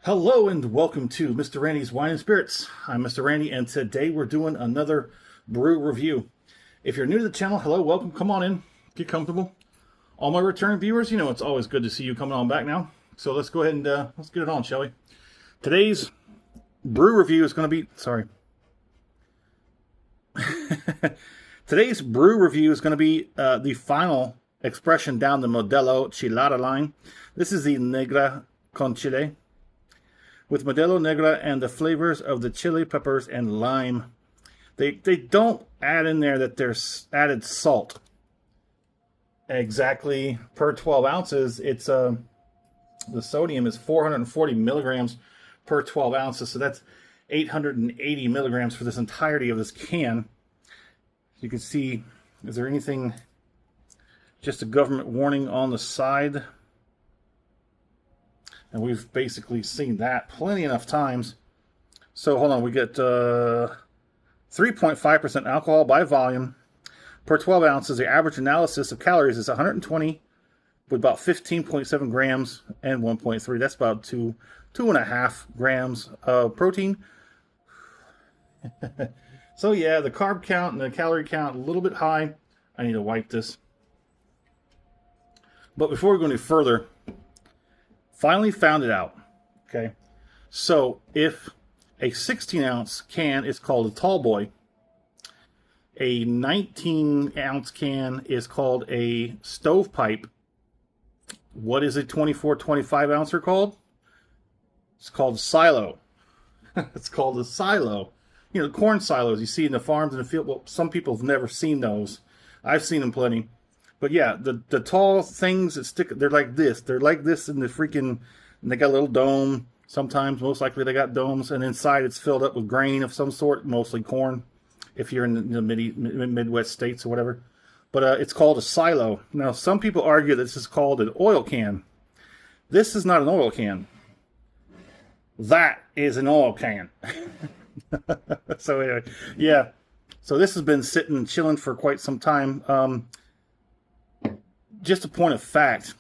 Hello and welcome to Mr. Randy's Wine and Spirits. I'm Mr. Randy and today we're doing another brew review. If you're new to the channel, hello, welcome, come on in, get comfortable. All my returning viewers, you know it's always good to see you coming on back now. So let's go ahead and let's get it on, shall we? Today's brew review is going to be, Today's brew review is going to be the final expression down the Modelo Chelada line. This is the Negra con Chile, with Modelo Negra and the flavors of the chili peppers and lime. They don't add in there that there's added salt. Exactly per 12 ounces, it's the sodium is 440 milligrams per 12 ounces, so that's 880 milligrams for this entirety of this can. You can see, is there anything, just a government warning on the side? And we've basically seen that plenty enough times. So hold on, we get 3.5% alcohol by volume per 12 ounces. The average analysis of calories is 120 with about 15.7 grams and 1.3. That's about 2.5 grams of protein. So yeah, the carb count and the calorie count a little bit high. I need to wipe this. But before we go any further, finally found it out. Okay, so if a 16-ounce can is called a tall boy, a 19-ounce can is called a stovepipe, what is a 24, 25-ouncer called? It's called a silo. It's called a silo. You know, corn silos you see in the farms in the field. Well, some people have never seen those. I've seen them plenty. But yeah, the tall things that stick, they're like this. They're like this in the freaking, and they got a little dome. Sometimes, most likely, they got domes. And inside it's filled up with grain of some sort, mostly corn, if you're in the Midwest states or whatever. But it's called a silo. Now, some people argue that this is called an oil can. This is not an oil can. That is an oil can. So anyway, yeah. So this has been sitting, chilling for quite some time. Just a point of fact,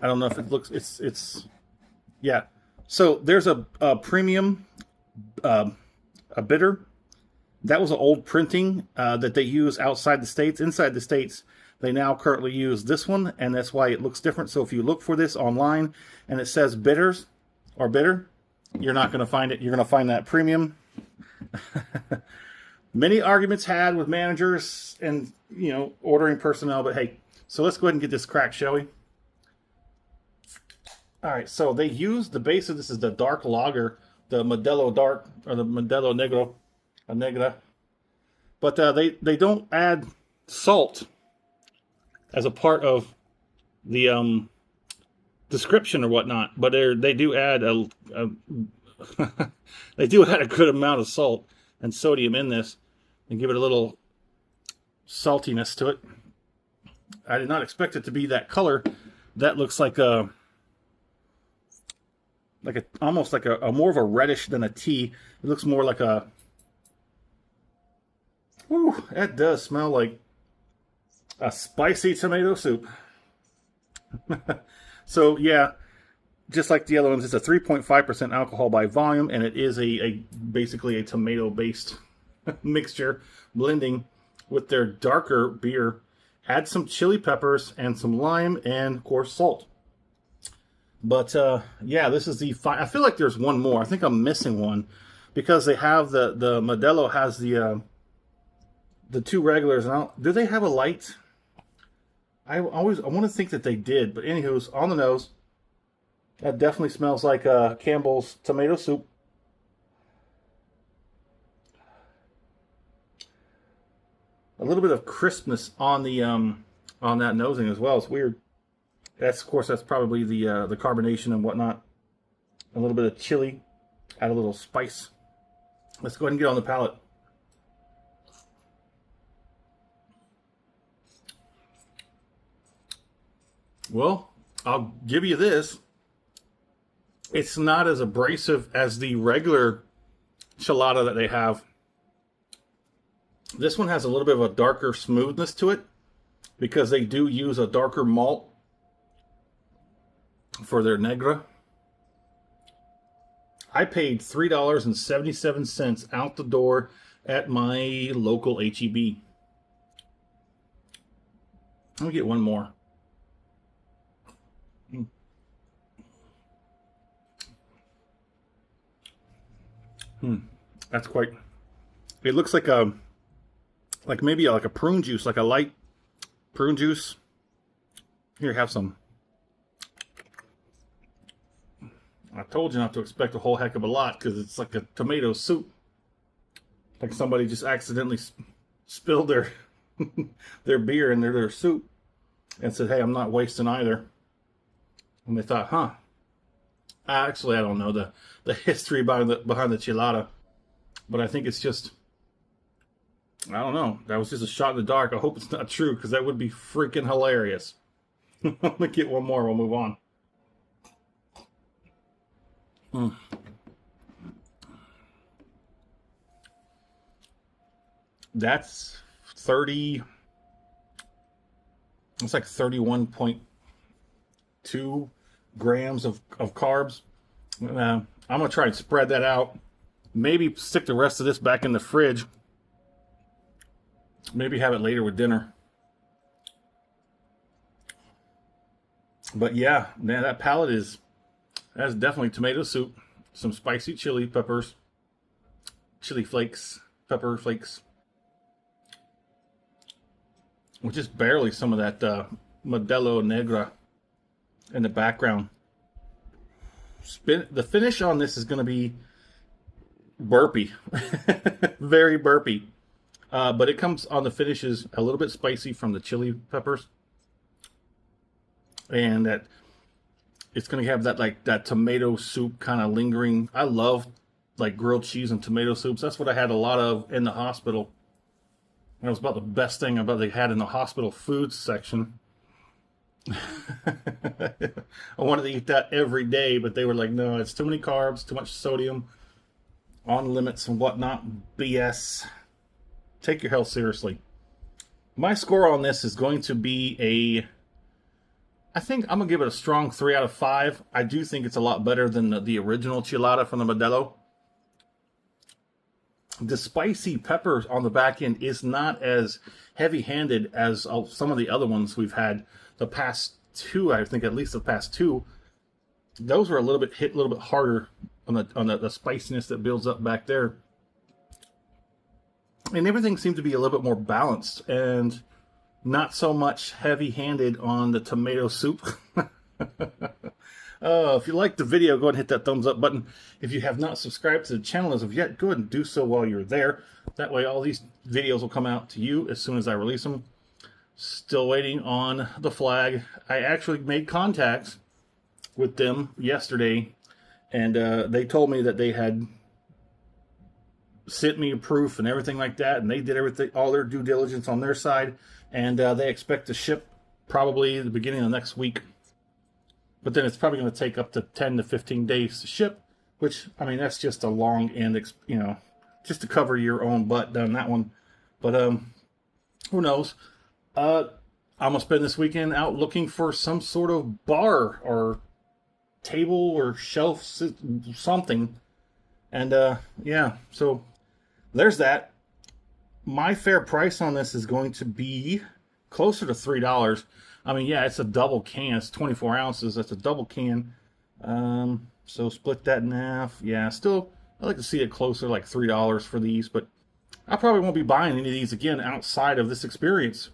I don't know if it looks, yeah. So there's a premium, a bitter. That was an old printing that they use outside the States. Inside the States, they now currently use this one, and that's why it looks different. So if you look for this online and it says bitters or bitter, you're not going to find it. You're going to find that premium. Many arguments had with managers and, you know, ordering personnel, but hey. So let's go ahead and get this cracked, shall we? All right, so they use the base of this is the dark lager, the Modelo Dark, or the Modelo Negra. But they don't add salt as a part of the description or whatnot. But they do add they do add a good amount of salt and sodium in this and give it a little saltiness to it. I did not expect it to be that color. That looks like almost like a more of a reddish than a tea. It looks more like a. Whew, that does smell like a spicy tomato soup. So yeah, just like the other ones, it's a 3.5% alcohol by volume, and it is basically a tomato-based mixture blending with their darker beer. Add some chili peppers and some lime and, of course, salt. But, yeah, this is the... I feel like there's one more. I think I'm missing one. Because they have the Modelo has the two regulars. And do they have a light? I want to think that they did. But anywho's, on the nose. That definitely smells like Campbell's tomato soup. A little bit of crispness on the on that nosing as well. It's weird. Of course, that's probably the carbonation and whatnot. A little bit of chili, add a little spice. Let's go ahead and get on the palate. Well, I'll give you this. It's not as abrasive as the regular Chelada that they have. This one has a little bit of a darker smoothness to it because they do use a darker malt for their Negra. I paid $3.77 out the door at my local HEB. Let me get one more. That's quite. It looks like a, maybe like a prune juice, like a light prune juice. Here, have some. I told you not to expect a whole heck of a lot because it's like a tomato soup. Like somebody just accidentally spilled their their beer in their soup and said, "Hey, I'm not wasting either." And they thought, "Huh." Actually, I don't know the history behind the chelada, but I think it's just, I don't know. That was just a shot in the dark. I hope it's not true because that would be freaking hilarious. Let me get one more. We'll move on. That's 30. It's like 31.2 grams of carbs. I'm gonna try and spread that out. Maybe stick the rest of this back in the fridge. Maybe have it later with dinner. But yeah, man, that palate that's definitely tomato soup, some spicy chili peppers, chili flakes, pepper flakes, with just barely some of that Modelo Negra in the background. The finish on this is going to be burpy, very burpy, but it comes on the finishes a little bit spicy from the chili peppers, and that it's going to have that tomato soup kind of lingering. I love like grilled cheese and tomato soups. That's what I had a lot of in the hospital. That was about the best thing about they had in the hospital foods section. I wanted to eat that every day, but they were like, no, it's too many carbs, too much sodium, on limits and whatnot. BS. Take your health seriously. My score on this is going to be I think I'm going to give it a strong 3 out of 5. I do think it's a lot better than the original Chelada from the Modelo. The spicy peppers on the back end is not as heavy-handed as some of the other ones we've had the past two. I think at least the past two, those were a little bit harder on the spiciness that builds up back there, and everything seemed to be a little bit more balanced and not so much heavy-handed on the tomato soup. If you liked the video, go ahead and hit that thumbs up button. If you have not subscribed to the channel as of yet, go ahead and do so while you're there. That way all these videos will come out to you as soon as I release them. Still waiting on the flag. I actually made contact with them yesterday, and they told me that they had sent me a proof and everything like that, and they did everything, all their due diligence on their side, and they expect to ship probably the beginning of next week. But then it's probably going to take up to 10 to 15 days to ship, which, I mean, that's just a long end, just to cover your own butt on that one. But who knows? I'm going to spend this weekend out looking for some sort of bar or table or shelf, something. And yeah, so there's that. My fair price on this is going to be closer to $3. I mean, yeah, it's a double can. It's 24 ounces. That's a double can. So split that in half. Yeah, still, I'd like to see it closer, like $3 for these. But I probably won't be buying any of these again outside of this experience.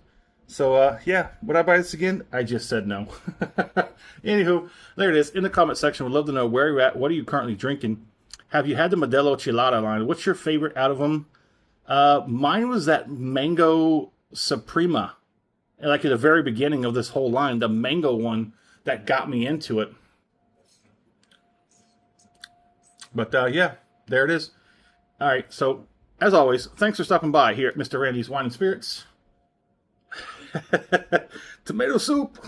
So, yeah, would I buy this again? I just said no. Anywho, there it is. In the comment section, we'd love to know where you're at. What are you currently drinking? Have you had the Modelo Chelada line? What's your favorite out of them? Mine was that Mango Suprema. Like at the very beginning of this whole line, the mango one that got me into it. But yeah, there it is. All right, so as always, thanks for stopping by here at Mr. Randy's Wine and Spirits. Tomato soup.